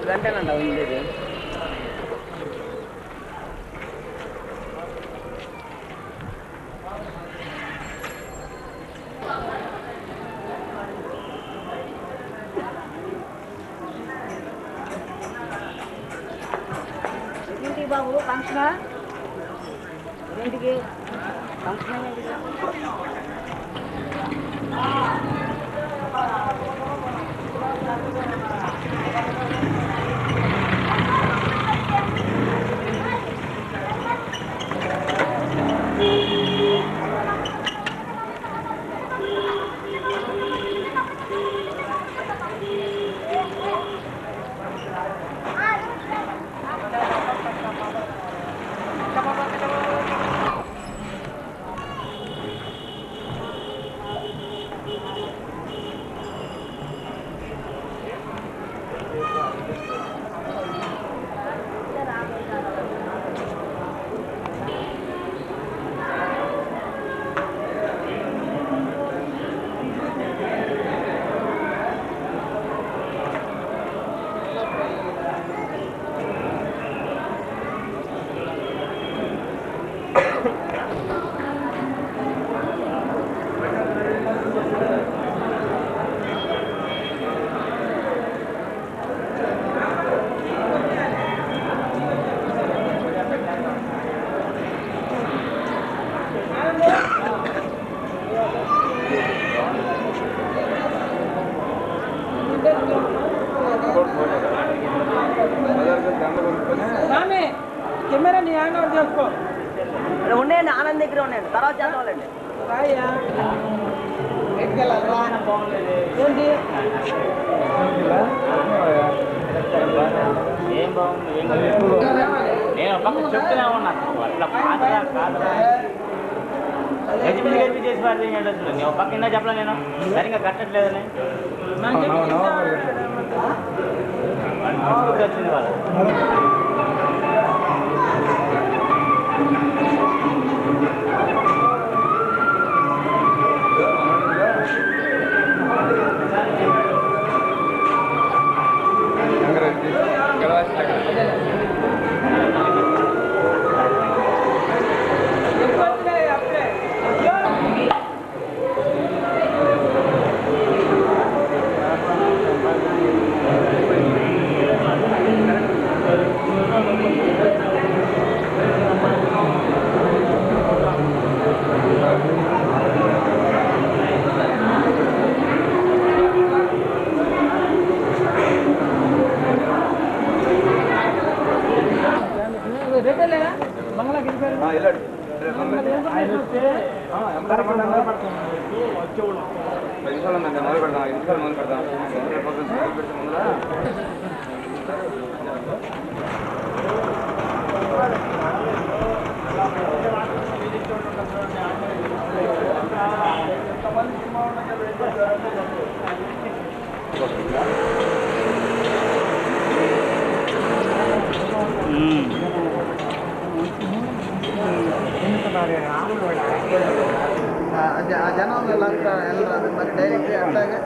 గంటేనండి ఉండేది. ఏంటి బాబు ఫంక్షనా? ఏంటికి ఫంక్షన్ ఏంటికి? కెమెరా నీ హ్యాండ్ ఓవర్ చేసుకో. ఉండేయండి, ఆనంద్ దగ్గర ఉండండి, తర్వాత చేద్దాంలేండి. ఏంటి ఏం బాగుంది, నేను ఒక పక్క చెప్తూనే ఉన్నాను అట్లా కాదరా కాదరా గజిబిజి చేసి పారి నేను ఒక పక్క ఇంకా చెప్పలే, నేను సరిగ్గా కట్టట్లేదని వచ్చింది వాళ్ళు. బంగ్లా గిరిపారు జనం వెళ్ళరాదు మరి డైరెక్ట్ అట్లాగే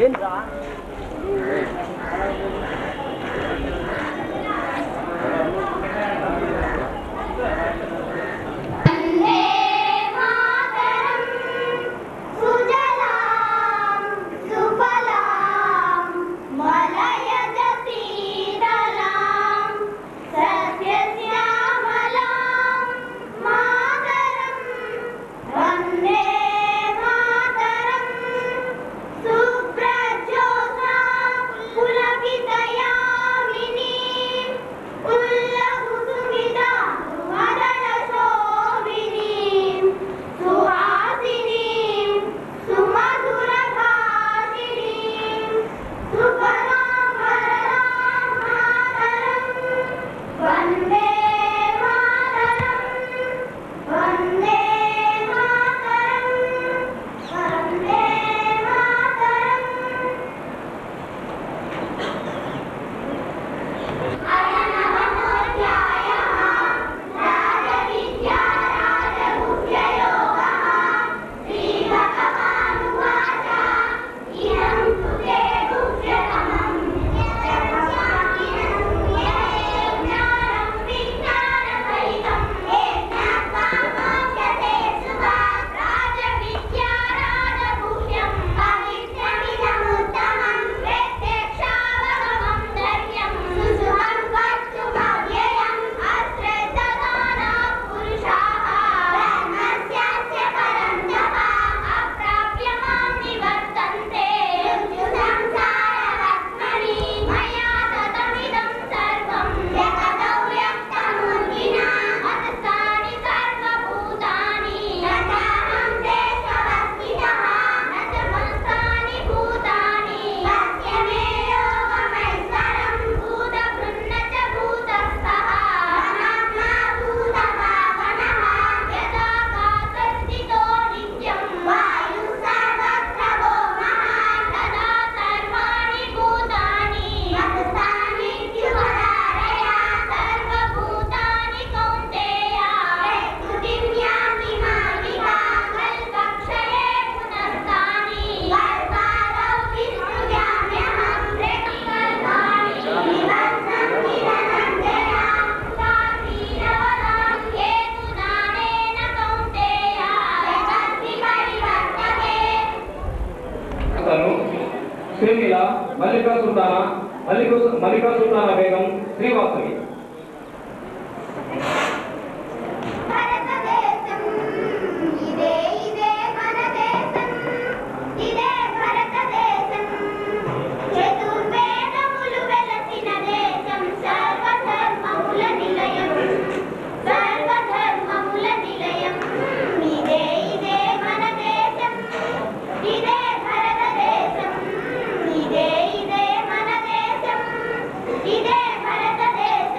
ఏంట్రా శ్రీలీల మల్లికా సుల్తానా బేగం శ్రీవాసవి. ఇదే మన దేశం, ఇదే భారతదేశం.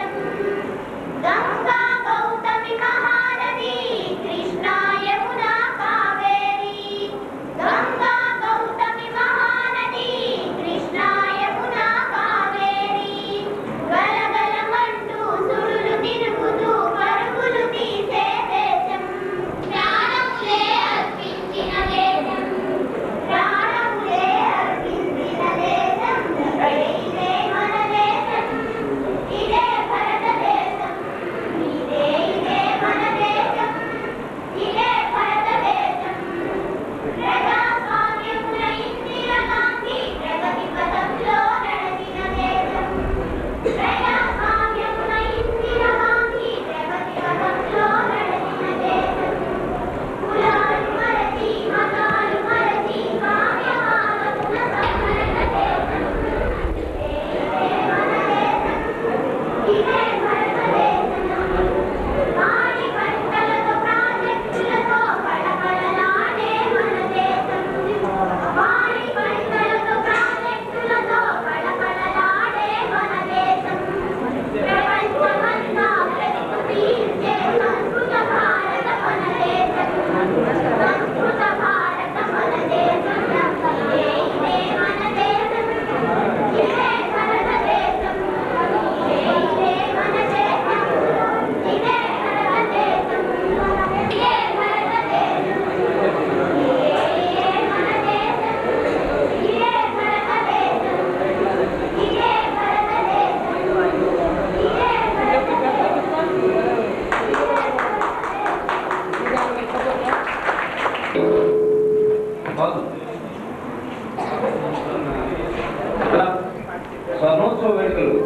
స్వర్ణోత్సవ వేడుకలు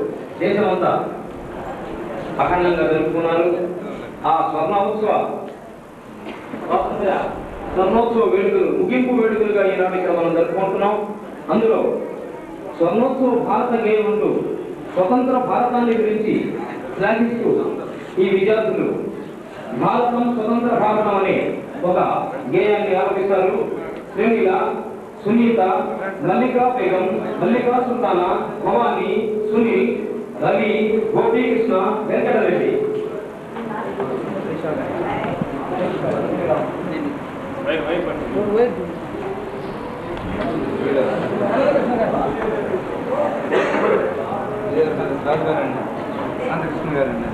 దేశమంతా అఖండంగా జరుపుకున్నారు. ఆ స్వర్ణోత్సవ వేడుకలు ముగింపు వేడుకలుగా ఈనాడు ఇక్కడ మనం జరుపుకుంటున్నాం. అందులో స్వర్ణోత్సవ భారత గేయం అంటూ స్వతంత్ర భారతాన్ని గురించి శ్లాఘిస్తూ ఈ విద్యార్థులు భారతం స్వతంత్ర భారతం అనే ఒక గేయాన్ని ఆలపిస్తారు. శ్రీలీల, సునీత, మల్లికా బేగం, మల్లికా సుల్తానా, భవానీ, సునీల్, రవి, గోపీకృష్ణ, వెంకటరెడ్డి. కృష్ణ గారండి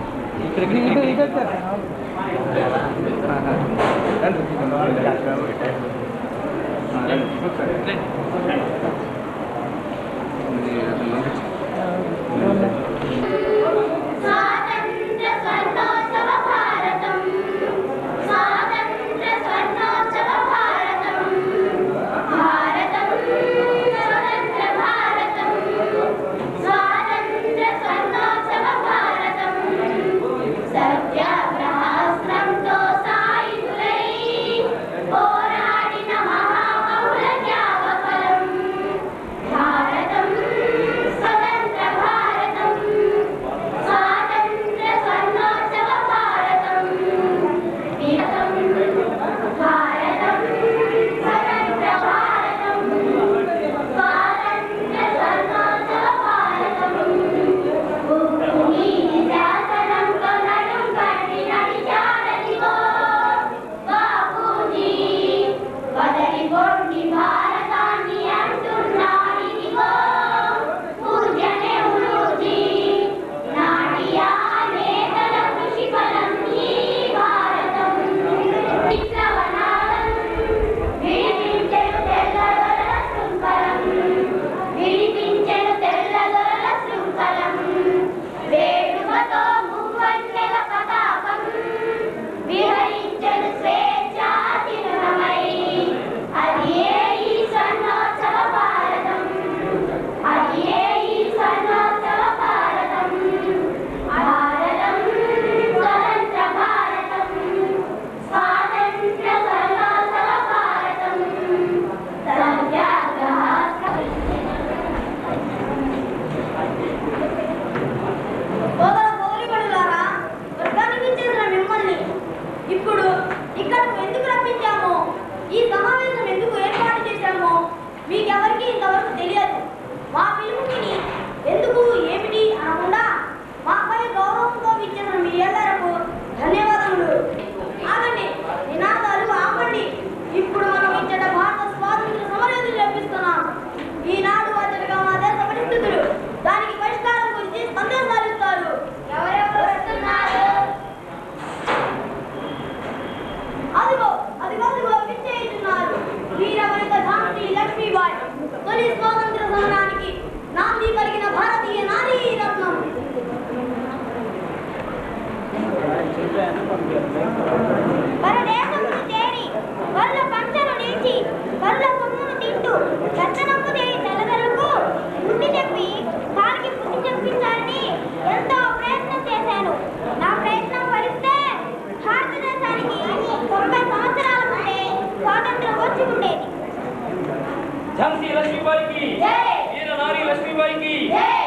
ఝాన్సీ లక్ష్మీబాయి కి జై, వీర నారి లక్ష్మీబాయి కి జై.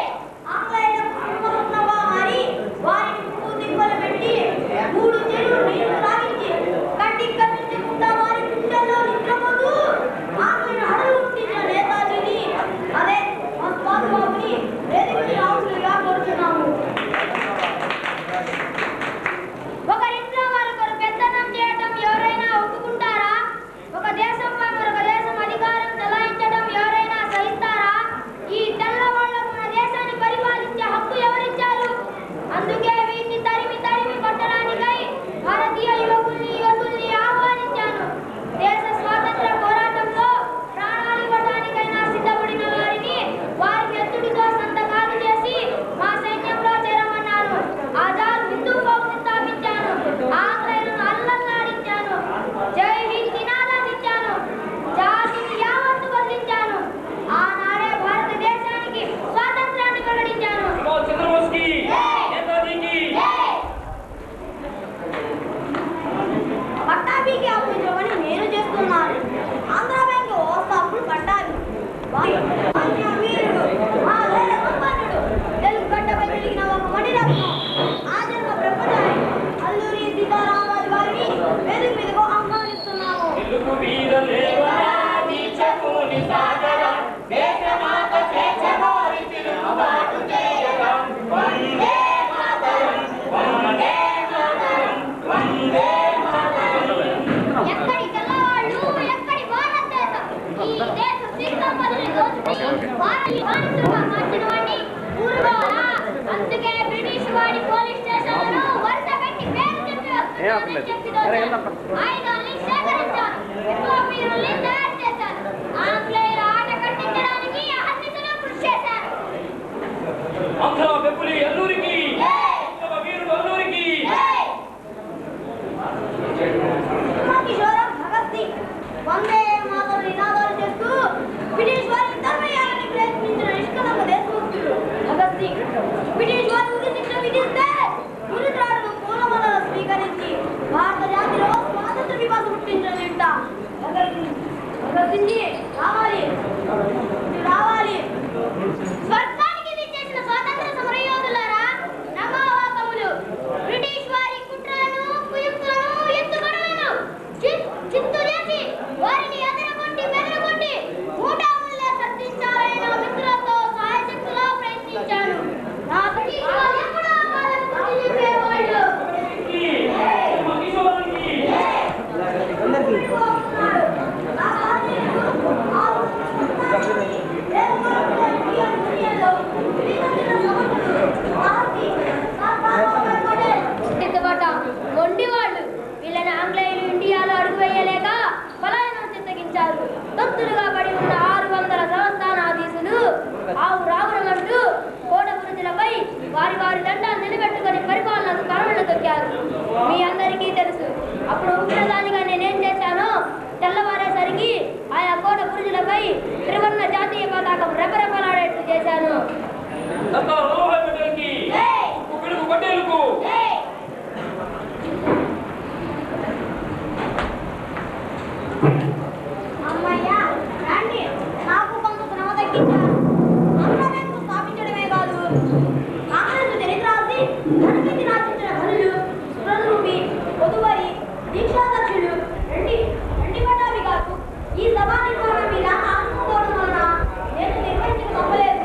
ఆంగ్లేయుల కుటుంబంగా మారి వారిని పూతింపలు పెట్టి 3 చెరువులు నీళ్లు తాగించి కంటికి కనిపించకుండా వారి గుండెల్లో నిద్రపోతూ ఆంగ్లేయుల హడలు పుట్టించిన నేతాజీని అదే మస్తాన్ బాబుని వేదికకి రావాల్సిందిగా కోరుతున్నాము. ఒకరింట్లో మరొకరు పెత్తనం చేయటం ఎవరైనా ఒప్పుకుంటారా? ఒక దేశంపై మరొక దేశం అధికారం చలాయించడం ఎవరైనా సహిస్తారా? ఈ తెల్లవాళ్లకు మన దేశ వీరుడు ఆ ధైర్య సంపన్నుడు తెలుగు గడ్డపై వెలిగిన ఒక మణిరత్నం ఆజన్మ బ్రహ్మచారి అల్లూరి సీతారామరాజు వారిని వేదిక మీదకు ఆహ్వానిస్తున్నాము. తెలుగు వీరులేవా నీచకుని సాగర దేశమాత స్వేచ్ఛ కోరి తిరుగుబాటు చేయగా వందే మాతరం వందే మాతరం వందే మాతరం. ఎక్కడి తెల్లవాళ్ళు ఎక్కడి భారతదేశం ఈ దేశ సిరి సంపదలు దోచుకుని వారిని బానిసలుగా మార్చిన వాడిని ఊరుకోవాలా? అందుకే బ్రిటిష్ వాడి పోలీస్ స్టేషన్లను వరుస పెట్టి పేరు చెప్పి వస్తున్నారని చెప్పి దోచారు. ఆయుధాల్ని సేకరించారు, విప్లవీరుల్ని తయారు చేశారు, ఆంగ్లేయుల ఆట కట్టించడానికి అహర్నిశలు కృషి చేశారు. ఆంధ్ర పెప్పులి అల్లూరికి ఉత్తమ వీరుడు అల్లూరికి. కిషోరం భగత్ సింగ్ వందే మాతరం నినాదాలు చేస్తూ బ్రిటిష్ వారిని తరిమేయాలని ప్రయత్నించిన నిష్కలంక దేశభక్తుడు భగత్ సింగ్. బ్రిటిష్ వారు ఉరి శిక్ష విధిస్తే ఉరిత్రాడును పూలమాలలు స్వీకరించి భారత జాతిలో స్వాతంత్ర వికాస పుట్టించిన నింట భగత్ సింగ్ రావాలి రావాలి. స్వర్గానికి విచ్చేసిన స్వాతంత్ర సమరయోధులారా, నమోవాకములు. బ్రిటిష్ వారి కుట్రలను కుయుక్తులను ఎత్తుగడలను చిత్తు చేసి వారిని ఎదరగొట్టి బెదరగొట్టి మూటాముల్లే సర్దించాలని నా మిత్రులతో సాయశక్తులా ప్రయత్నించాను. నా బ్రిటిష్ ఎప్పుడూ వాళ్ళను గుర్తు చెప్పేవాళ్ళు. మొండివాళ్ళు వీళ్ళని ఆంగ్లేయులు ఇండియాలో అడుగు వేయలేక పలాయనం చిత్తగించారు. తొత్తులుగా పడి ఉన్న 600 సంస్థానాధీశులు ఆవు రావురమంటూ కోట పురుషులపై వారి వారి దండాన్ని నిలబెట్టుకుని పరిపాలనకు కరవలు తొక్కారు. మీ అందరికీ తెలుసు. అప్పుడు ఉగ్రదానిగా నేనేం చేశానో, తెల్లవారేసరికి ఆయా కోట పురుషులపై త్రివర్ణ జాతీయ పతాకం రెపరెపలాడేట్టు చేశాను. అమ్మయ్య రండి, నాకు కొంత శ్రమ తగ్గించారు. ఆంధ్రప్రదేశ్ స్థాపించడమే కాదు, కాంగ్రెస్ చరిత్ర రాసి ధనకింది రాసించిన ఘనులు సురరూపి పొదువరి దీక్షాదక్షులు రెండి పట్టాభి గారు ఈ సభా నిర్మాణం మీద ఆనందం వలన నేను నిర్వహించక తప్పలేదు.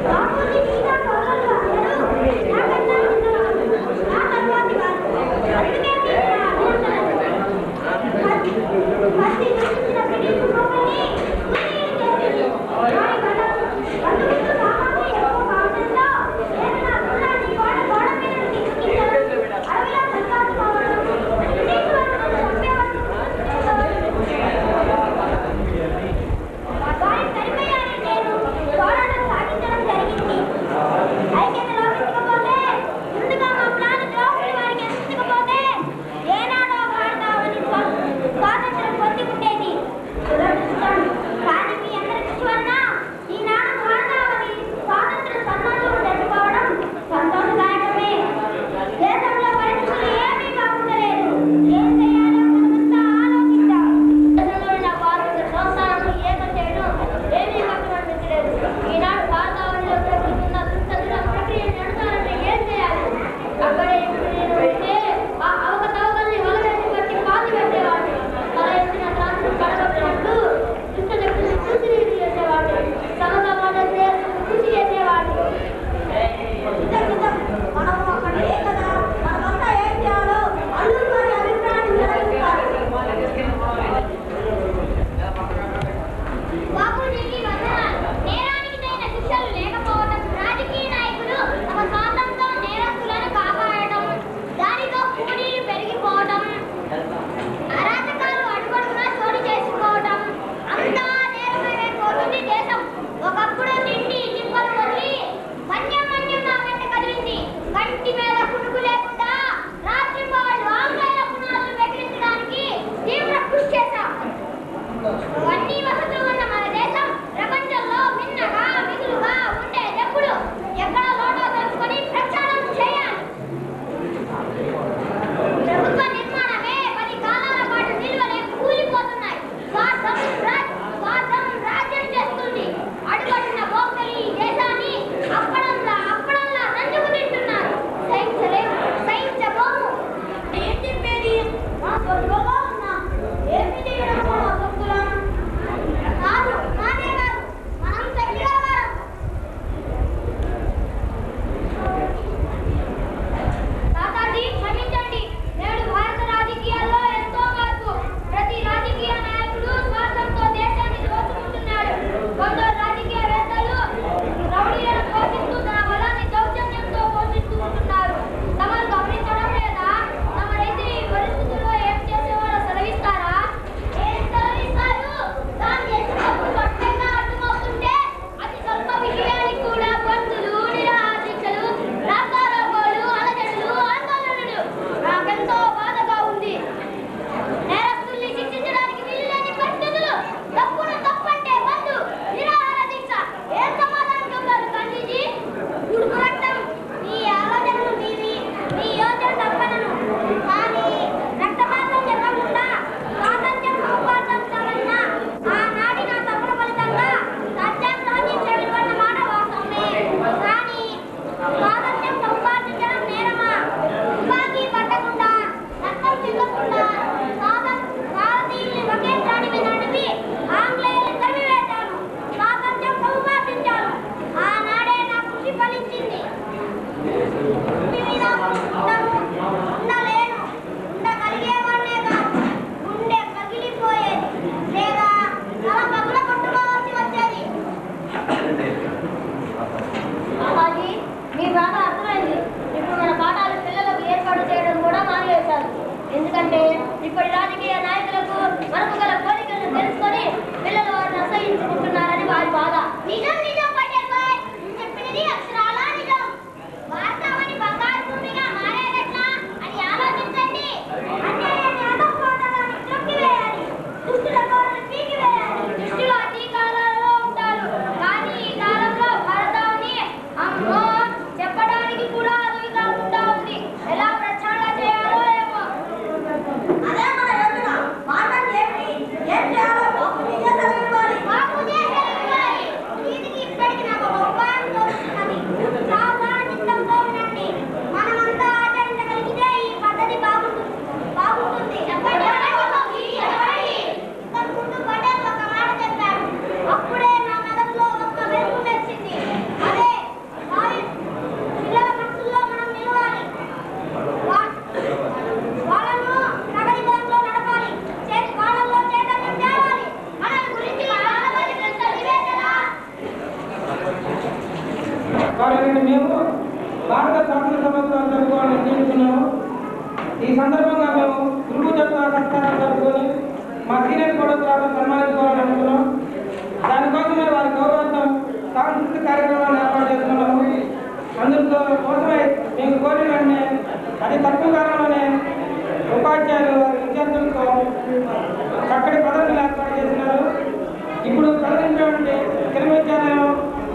రామోజీ సీతా సోదరులు అందరూ నాకన్నా చిన్నవారు. నా తర్వాతి వారు. అందుకే మీకు నా అభినందనలు. కత్తి దూషించిన బ్రిటిష్ ప్రభుత్వాన్ని తుదించేసి వారి బంధుమిత్రులు సామాన్య ఎక్కువ కావడంతో నేను నా గుర్రాన్ని గోడ మీద ఎక్కించాను. అడవిలో సంకాసు పోవడం బ్రిటిష్ వారిని చంపేవాడిని స్వాతంత్ర సంవత్సరాలు జరుపుకోవాలని నిర్ణయించుకున్నాము. ఈ సందర్భంగా మేము గురుపూజత్వ సత్కారాలు జరుపుకొని మా సీనియర్ ఫోటోగ్రాఫర్ సన్మానించుకోవాలని అనుకున్నాం. దానికోసమే వారి గౌరవార్థం సాంస్కృతిక కార్యక్రమాలను ఏర్పాటు చేసుకున్నాము. అందులో కోసమే మేము కోరిన వెంటనే అతి తక్కువ కాలంలోనే ఉపాధ్యాయులు వారి విద్యార్థులతో చక్కటి పద్ధతులు ఏర్పాటు చేసినారు. ఇప్పుడు ప్రదర్శించినటువంటి తెలుగు విద్యాలయం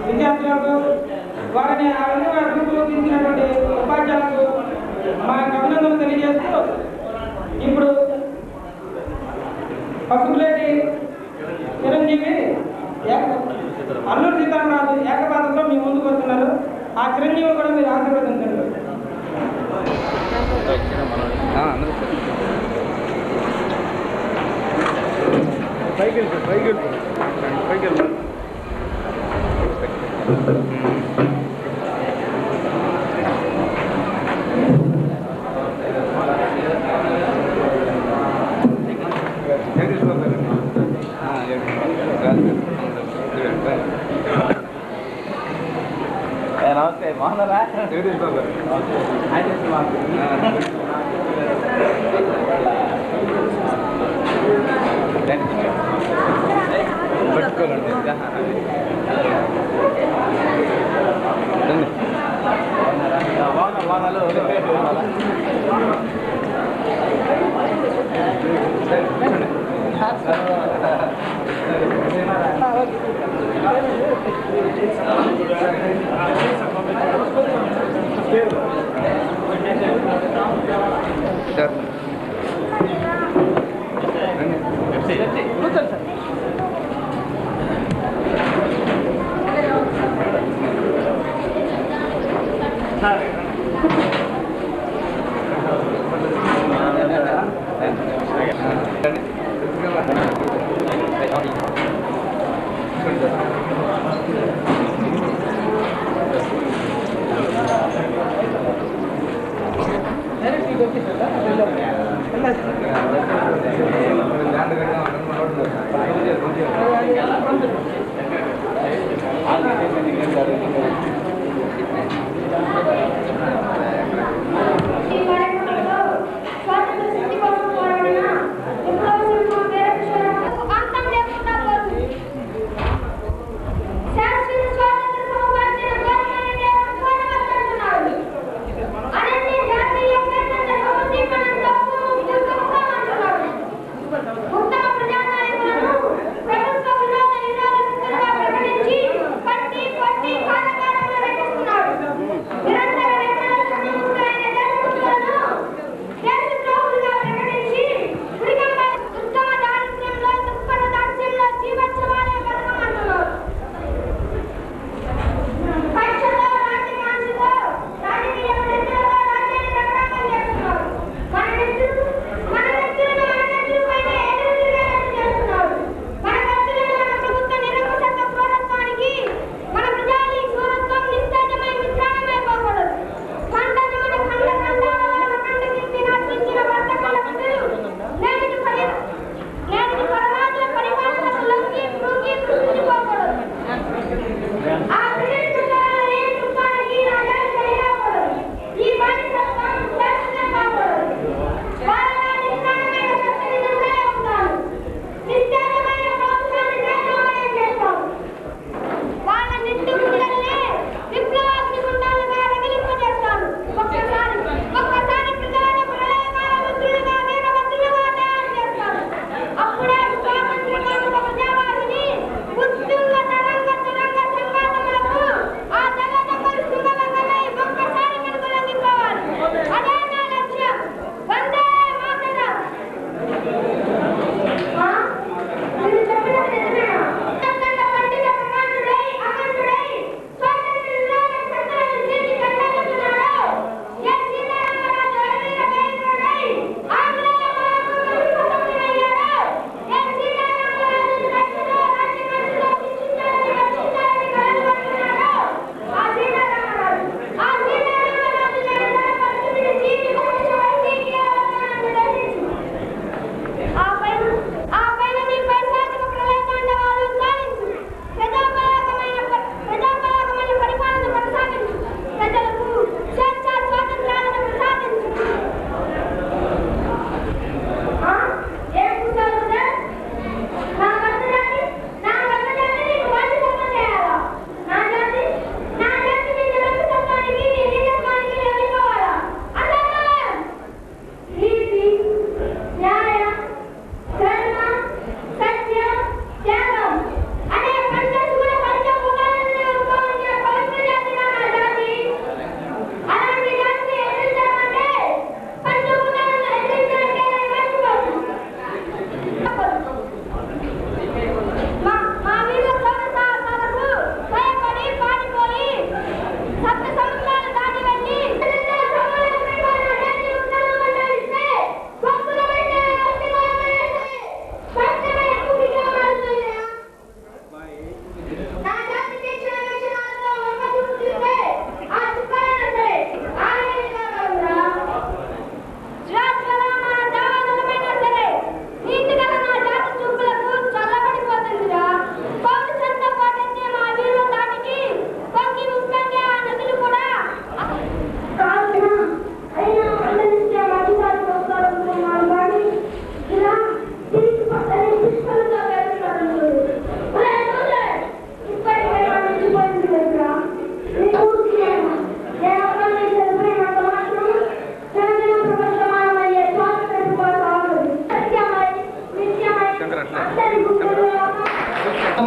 విద్యార్థులకు వారిని ఆ విధంగా రూపొందించినటువంటి ఉపాధ్యాయులకు మా యొక్క అభినందనలు తెలియజేస్తూ ఇప్పుడు పసుపులేటి చిరంజీవి అల్లూరి సీతారామరాజు ఏకపాత్రతో మీ ముందుకు వస్తున్నారు. ఆ చిరంజీవి కూడా మీరు ఆశీర్వదించండి. నమస్తే బాగున్నారా? పట్టుకోవాలండి వాహనాలు ఉత్తమ ప్రజానాయకులను ప్రభుత్వ విరోధ నినాదాలను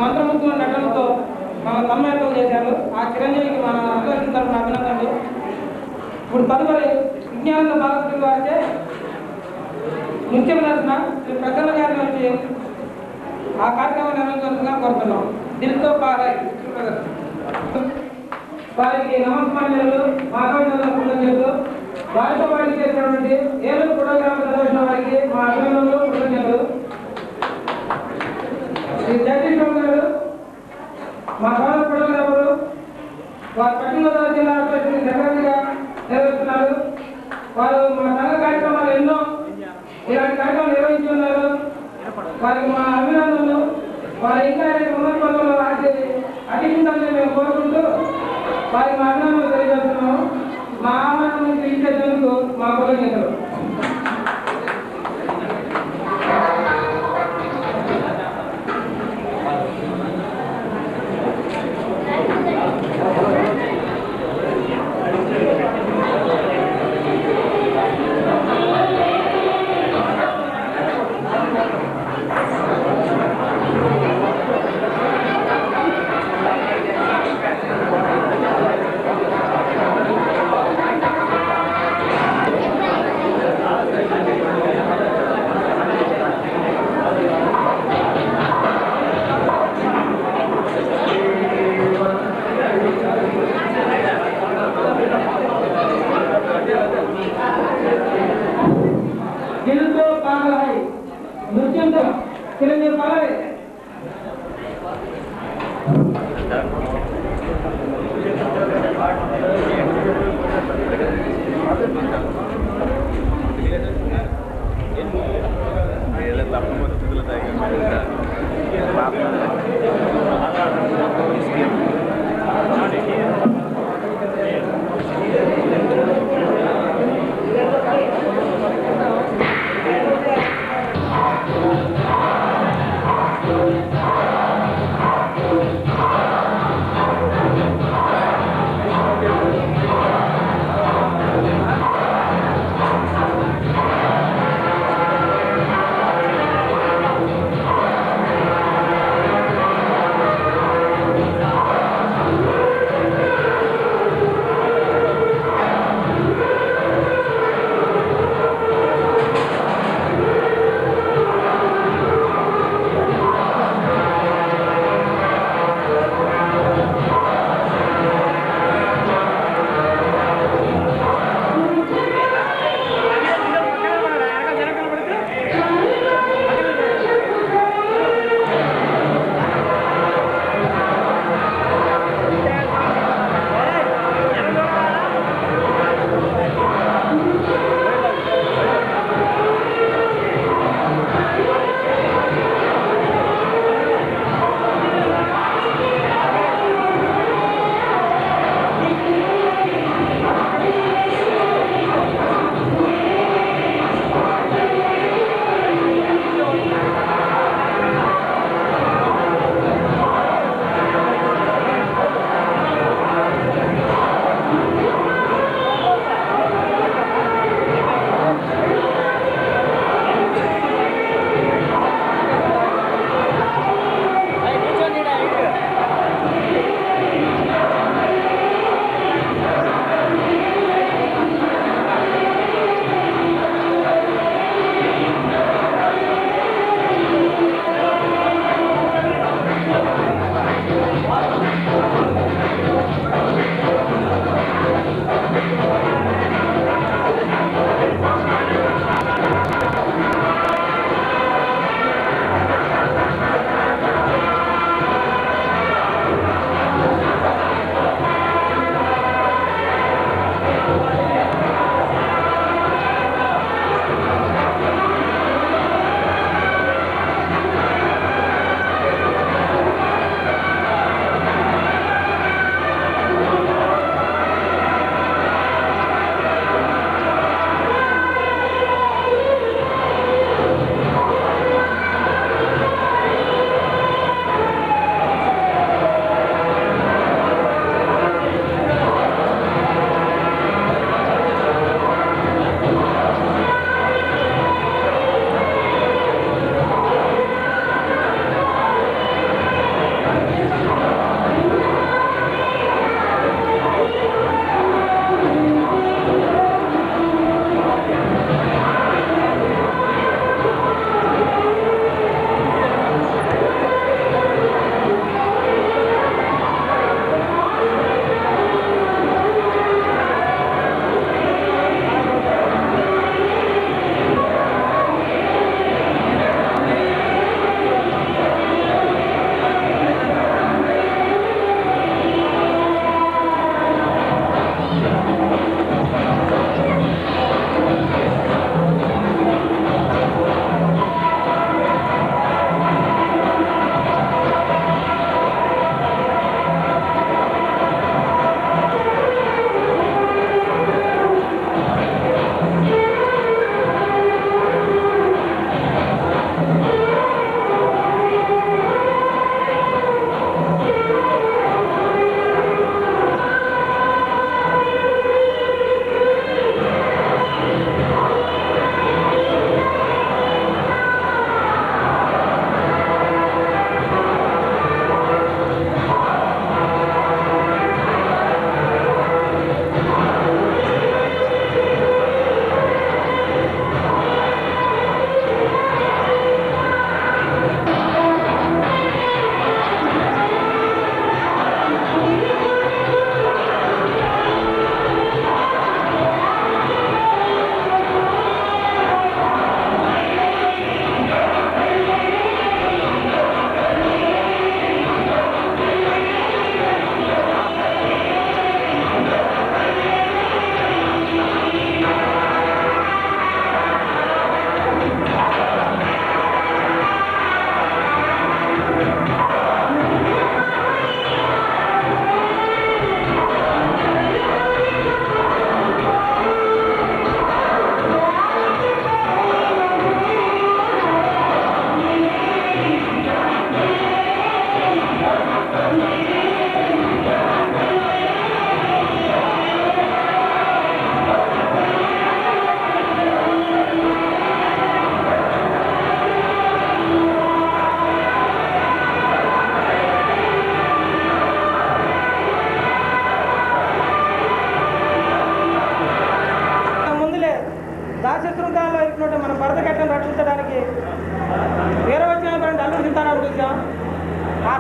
మంత్రముగ్ధ నటనతో మన తన్మయత్వం చేశారు. ఆ చిరంజీవికి మన అసోసియేషన్ తరఫున అభినందనలు. ఇప్పుడు తదుపరి విజ్ఞాన బాలకృష్ణ వారిచే నృత్య ప్రదర్శన శ్రీ ప్రసన్న గారి నుంచి ఆ కార్యక్రమం నిర్వహించాల్సిందిగా కోరుతున్నాం. దిల్తో పారాయ్ వారికి నమస్కారాలు మాధవ కృతజ్ఞతలు. వారితో వారికి చేసినటువంటి ఏలూరు ఫోటోగ్రాఫ్ ప్రదర్శన వారికి మా అభినందనలు కృతజ్ఞతలు. శ్రీ జగదీష్ బాబు గారు మా సోదర ఫోటోగ్రాఫరు వారు పశ్చిమ గోదావరి జిల్లా సెక్రటరీగా నిర్వహిస్తున్నారు. వారు మా సంఘ కార్యక్రమాలు ఎన్నో ఇలాంటి కార్యక్రమాలు నిర్వహించి ఉన్నారు. వారికి మా అభినందనలు. వారు ఇంకా ఉన్నత పదవుల్లో అధిష్ఠించాలని మేము కోరుకుంటూ వారికి మా అభినందనలు తెలియజేస్తున్నాము. మా ఆహ్వానం ఇచ్చేందుకు మా కృతజ్ఞతలు. దిల్తో పారాయ్ నృత్యంతో చిరంజీవి పారాయ్.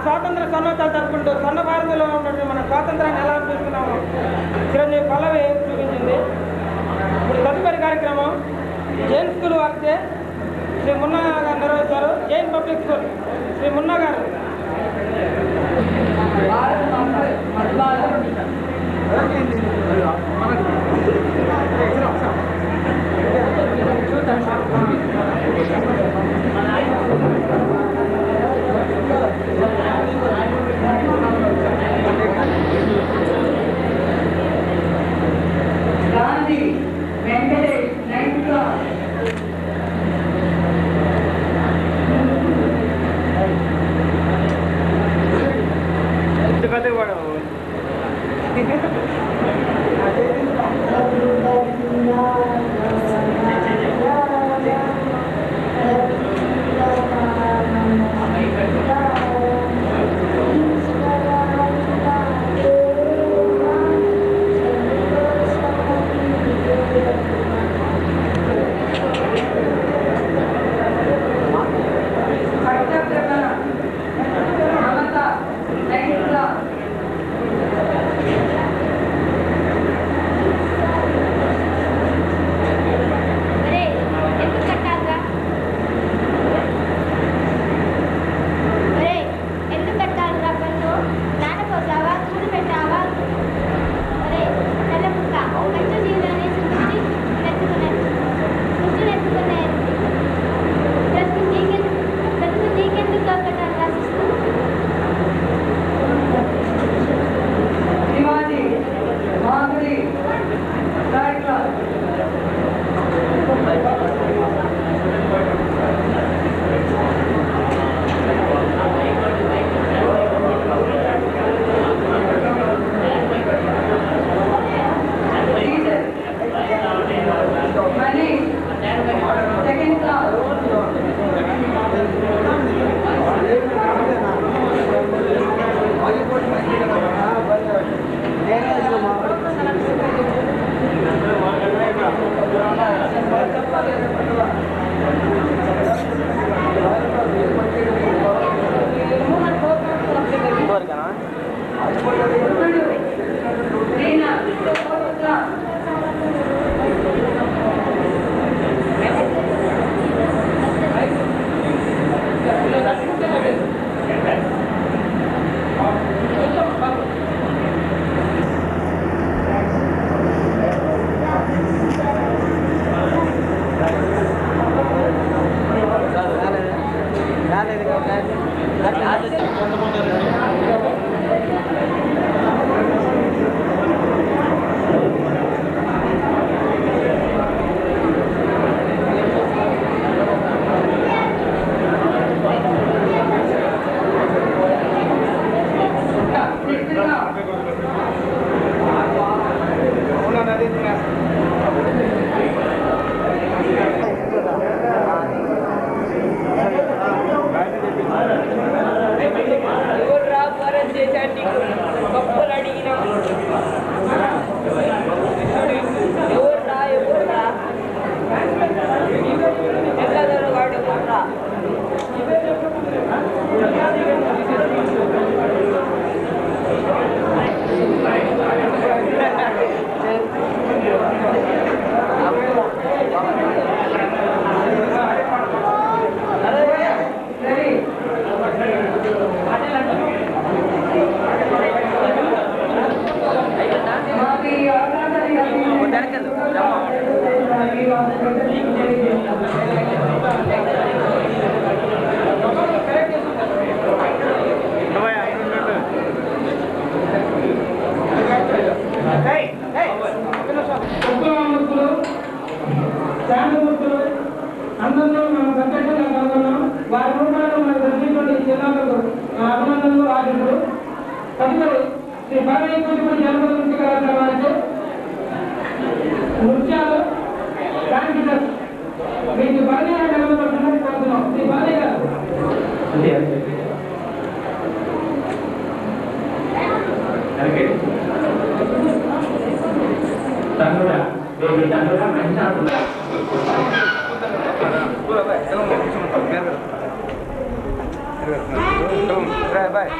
స్వాతంత్ర స్వర్ణోత్సవాలు జరుపుకుంటూ స్వర్ణ భారతిలో ఉన్నటువంటి మన స్వాతంత్రాన్ని ఎలా చూసుకున్నామో చిరంజీవి పల్లవి చూపించింది. ఇప్పుడు తదుపరి కార్యక్రమం జైన్ స్కూల్ వారిచే శ్రీ మున్నా గారు నిర్వహించారు. జైన్ పబ్లిక్ స్కూల్ శ్రీ మున్నా గారు. Gandhi Venkatesh 9th class. అందరిలో మనం సంతోషంగా కనుగొన్నాం. వారి రూపాయలు మన దర్శించుకుని జిల్లాలకు అభినందనలు ఆశిస్తున్నారు. తదుపరి శ్రీ బాలయ్య కూచిపూడి జన్మదిన నృత్య కార్యక్రమానికి నృత్యాలు డాన్సర్స్ మీకు బాలయ్య నిలబడుతున్నట్టు కోరుతున్నాం. శ్రీ బాలయ్య గారు Terima kasih. బాయ్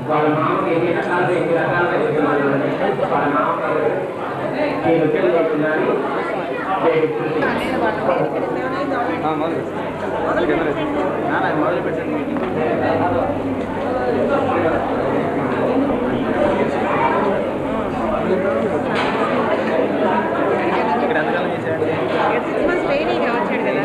వాళ్ళ మామకి ఎన్ని రకాలుగా వాళ్ళ మామ నేను తెలియజేస్తున్నాను. మొదలు పెట్టండి ఇక్కడ ఎంతకాలం చేశాడు? 6 months ట్రైనింగ్ వచ్చాడు కదా.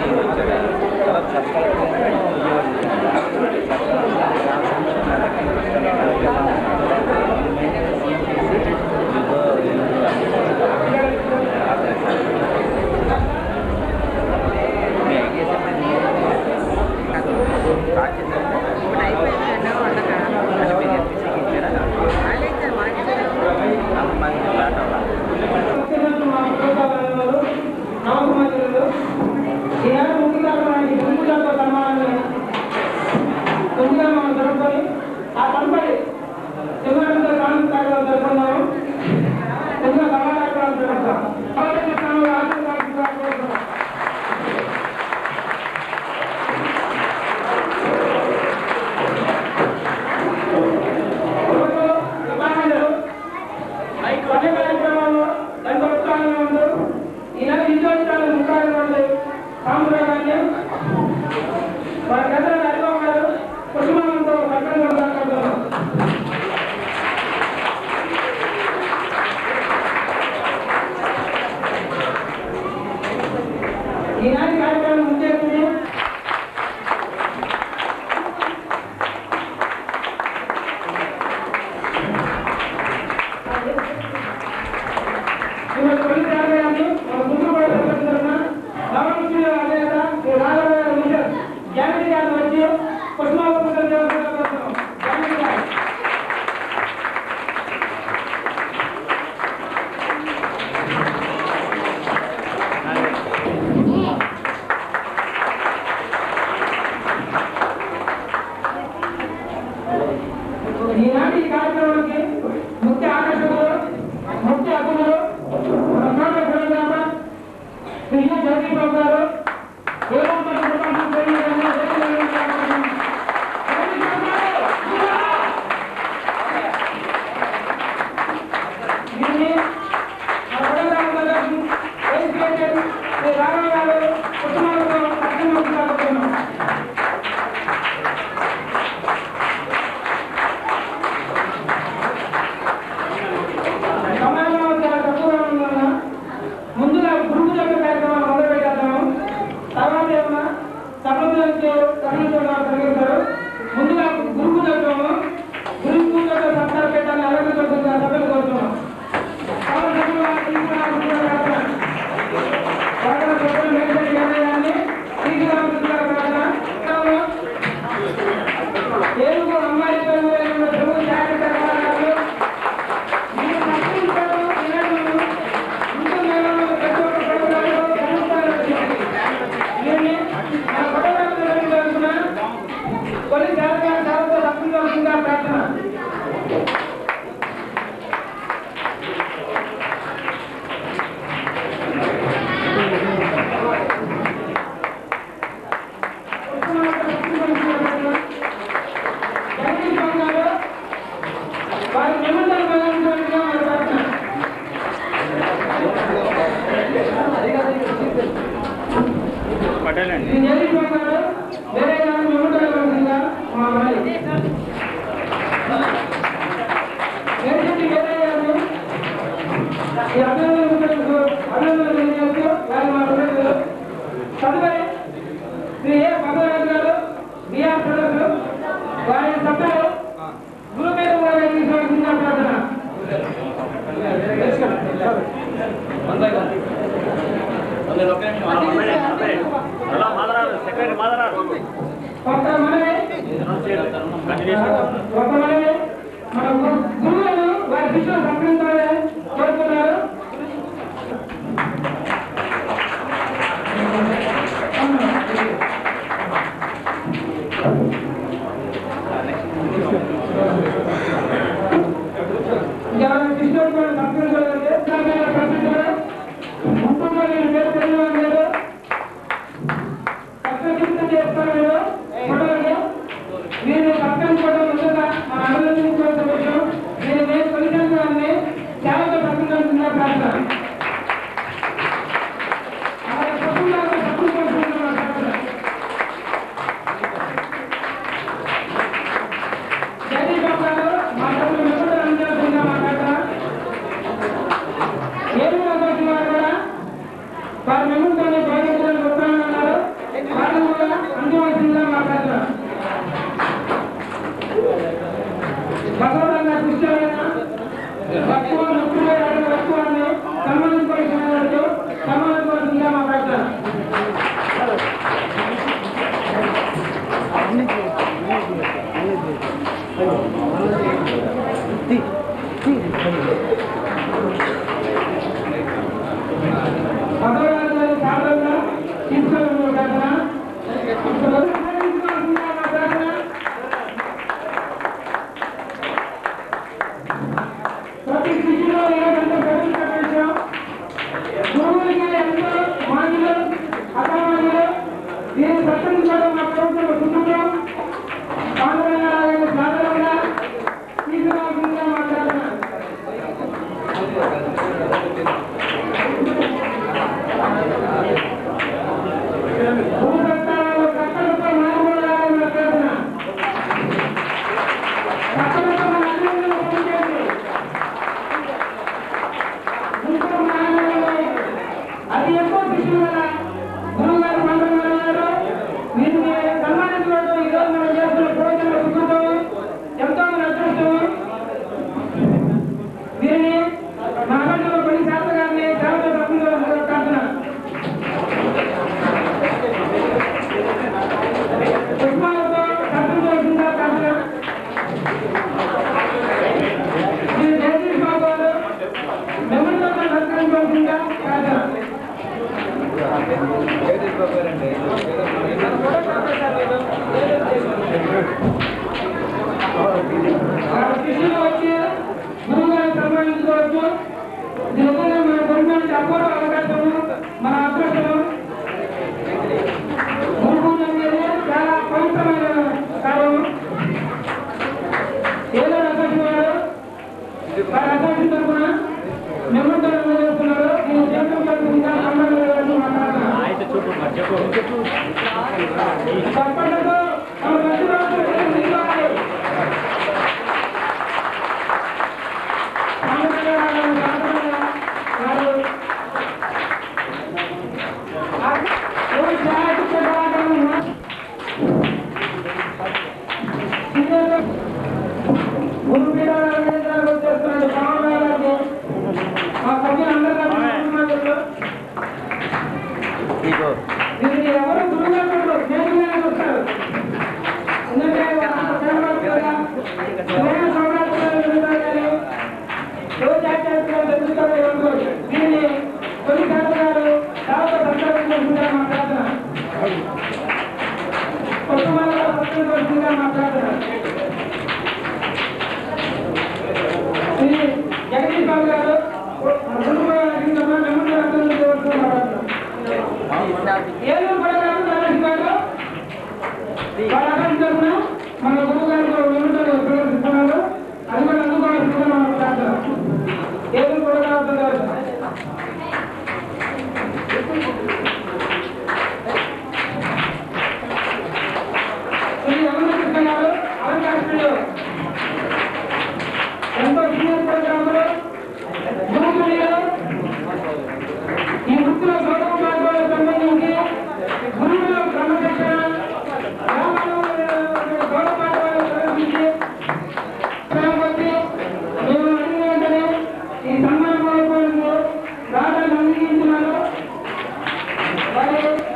ఈనాటి కార్యక్రమం ముఖ్యంగా ఈనాటి కార్యక్రమానికి ముఖ్య ఆకర్షకులు ముఖ్య అతిథులు కృష్ణ జగదీశ్వర గారు ముందుగా గురువు దగ్గర కార్యక్రమాలు మొదలు పెట్టేద్దాము. తర్వాత ఏమన్నా సభలు కలిగిస్తారు. ముందుగా గురువు దగ్గరము గురువు దగ్గర సత్కారం పెట్టాలని అలాగే సభలు కోరుతున్నాం. పట్టేలండి. ఇది జగదీష్ బాబు గారు వేరే గారు మెమోరియల్ ఇవ్వాల్సిందిగా మా వారి వేరే గారు ఈ అభినందనలు తెలియజేస్తూ వారి మా హృదయాలు తదుపరి శ్రీ ఏ పద్మరాజు గారు బిఆర్ సదస్సు వారి సభ్యులు గురు మీద తీసుకోవాల్సిందిగా ప్రార్థన. సెక్రటరీ మాదరాడు ఒక మనమే మన గురువులను వారి శిష్యులు సంప్రదించాలని కోరుతున్నారు. శిష్యులు సంప్రదించాలంటే మీరు పక్కన కూడా ముందుగా మా ఆలోచించుకోవాల్సిన విషయం నేను నేను తొలిసారి చాలా పక్కన ప్రార్థన జగదీష్ బాబు గారు మా తరఫున మెమోరియల్ అందించాల్సిందిగా మాట్లాడతారా? ఏలూరు అసోసియేషన్ వారు కూడా వారి మెమోరియల్ని ప్రయోగించడానికి వస్తానన్నారు. వారిని కూడా అందించాల్సిందిగా మాట్లాడతారు. భగవంతుని కృష్ణమైన వస్తువుని సన్మానించుకోవాల్సిందిగా మాట్లాడతారు. భగవంతుని సాధారణంగా తీసుకోవాల్సిందిగా మాట్లాడతారు. ప్రతి స్థితిలో ఏదంటే ప్రవేశించిన విషయం గురువులకి ఎంతో మాన్యులు అసామాన్యులు దీన్ని సత్కరించడం మా ప్రభుత్వం కుటుంబం పాండవంగా సాధారణంగా తీసుకోవాల్సిందిగా మాట్లాడుతున్నారు. భూసత్తాలలో కట్టలతో మానవులాలని మాట్లాడుతున్నారు. కట్టలతో మన అన్నింటినీ పంపించేసి అది ఎక్కువ శిష్యుల వల్ల గురువు గారు పండుగ వీటిని సన్మానించడం ఈరోజు మనం చేస్తున్న ప్రవచన సుఖం ఎంతో మన అదృష్టం. వీరిని మా గంటలో కొన్ని శాస్త్ర గారిని చాలా తప్పుగా ప్రార్థన పుష్పాలతో సత్కరించవలసిందిగా ప్రార్థన. శ్రీ జగదీష్ బాబు గారు మెమోరియల్తో సత్కరించవలసిందిగా ప్రార్థన. శిష్యులు వచ్చి గురువు గారిని సన్మానించుకోవచ్చు. నిజంగా మన గురువుగారికి అపూర్వ అవకాశము, మన అదృష్టము. గురు పూజ అనేది చాలా పవిత్రమైన కార్యము. ఏదో అసోసియేషన్ వారు వారి అసోసియేషన్ తరఫున మెమోరియల్ చేస్తున్నారు. నేను చేతులుగా సంబంధం మాట్లాడుతున్నాను. తప్పకుండా మన ప్రతిరోజు నిలవాలి. గురు పీఠాలు చేస్తున్నాడు బాగున్నాడు. మా సభ్యులందరూ దీనికి ఎవరు గురువుగా స్నేహితులుగా చూస్తారు. ఎందుకంటే దీన్ని కొన్ని శాస్త్రాలు చాలా సందర్భంగా మాట్లాడుతున్నారు. కుటుంబాలలో సందర్భంగా మాట్లాడుతున్నారు. శ్రీ జగదీష్ బాబు గారు ఏలూరు కూడా మన గురువు గారితో ప్రదర్శిస్తున్నారు. అది కూడా అందుకోవాల్సిందిగా మనం ప్రార్థన. ఏలూరు కూడా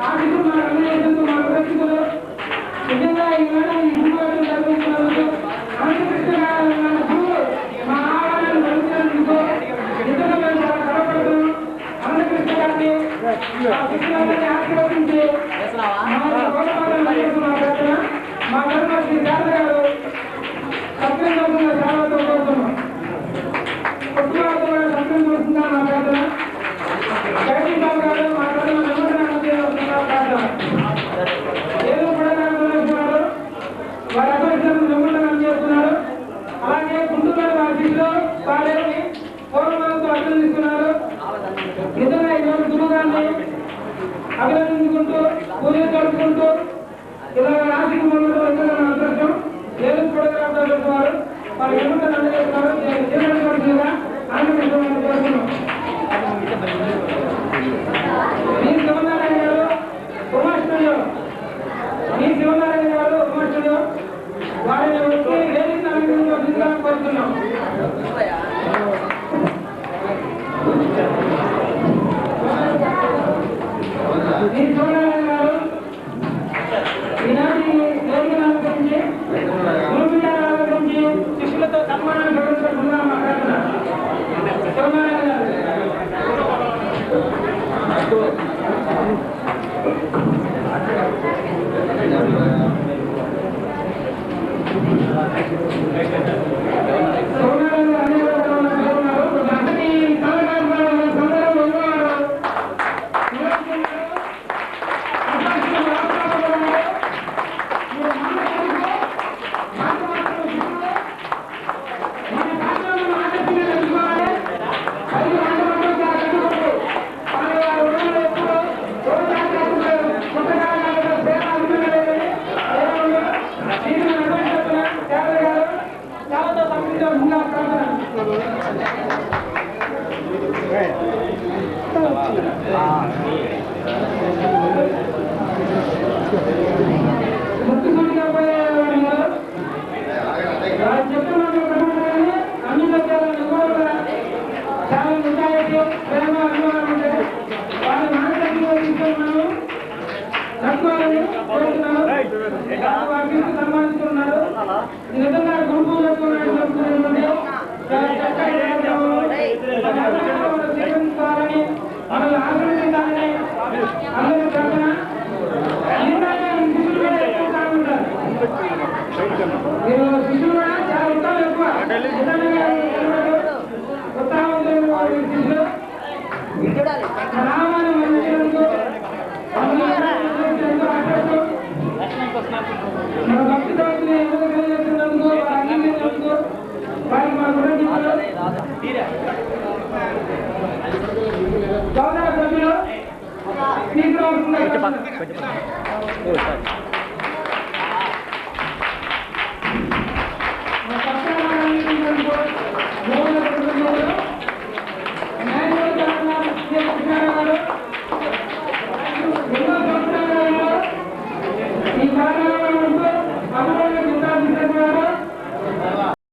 ఆశిస్తూ మన అందజేసేందుకు మా ప్రతినిధులు నిజంగా ఈనాడు ఈ గురువారం జరుగుతున్నందుకు రామకృష్ణ గారు మా ఆహ్వానాన్ని భరించినందుకు నిజంగా మేము చాలా గర్వపడుతున్నాం. రామకృష్ణ గారిని ఆ శిష్యులందరినీ ఆశీర్వదించి మా ధర్మ శ్రీ శారద గారు సత్యంగా సేవలతో కోరుతున్నాం. పుట్టువారితో కూడా సత్యం చూస్తుందా మా ప్రార్థన. జగదీష్ బాబు గారు మా ధర్మ నిబంధన ప్రార్థన. ఏదో కూడా చేస్తున్నారు, వారి అభ్యర్థులను నిబంధన చేస్తున్నారు. అలాగే గుంటూరు వారి శిష్యులు వారిని పూర్వమంతో అభినందిస్తున్నారు. నిజంగా ఈరోజు గురువు గారిని అభినందించుకుంటూ పూజలు జరుపుకుంటూ ఇలా రాశికి ముందు అదృష్టం ఏదో ఫోటోగ్రాఫర్ వారు వారు ఏమంటే అందజేస్తున్నారు. ఆనందించమని కోరుతున్నాం. మీ శివనారాయణ గారు ఉమాస్టూడియో వారిని వచ్చి వేదిక అలంకరించవలసిందిగా కోరుతున్నాం. మీ శివనారాయణ గారు ఈనాటి వేదికను అలంకరించి గురుపీఠాన్ని అలంకరించి శిష్యులతో సన్మానాన్ని ప్రకటించుకుంటున్నాం. మా ప్రార్థన శివనారాయణ గారు సన్మానిస్తున్నారు. ఈ విధంగా గురువులకు స్వీకరించాలని మనల్ని ఆశీర్వదించాలని అందరూ ప్రార్థన. శిష్యులు కూడా చాలా ఉత్సాహం ఎక్కువ ఉత్సాహవంతులైన శిష్యులు నామాన్ని మంచినందుకు మన భక్తి ప్రవృత్తిని ఎందుకు తెలియజేస్తున్నందుకు వారు అంగీకరించినందుకు వారికి మా కృతజ్ఞతలు. గౌరవ సభ్యులు స్పీకర్ ఈ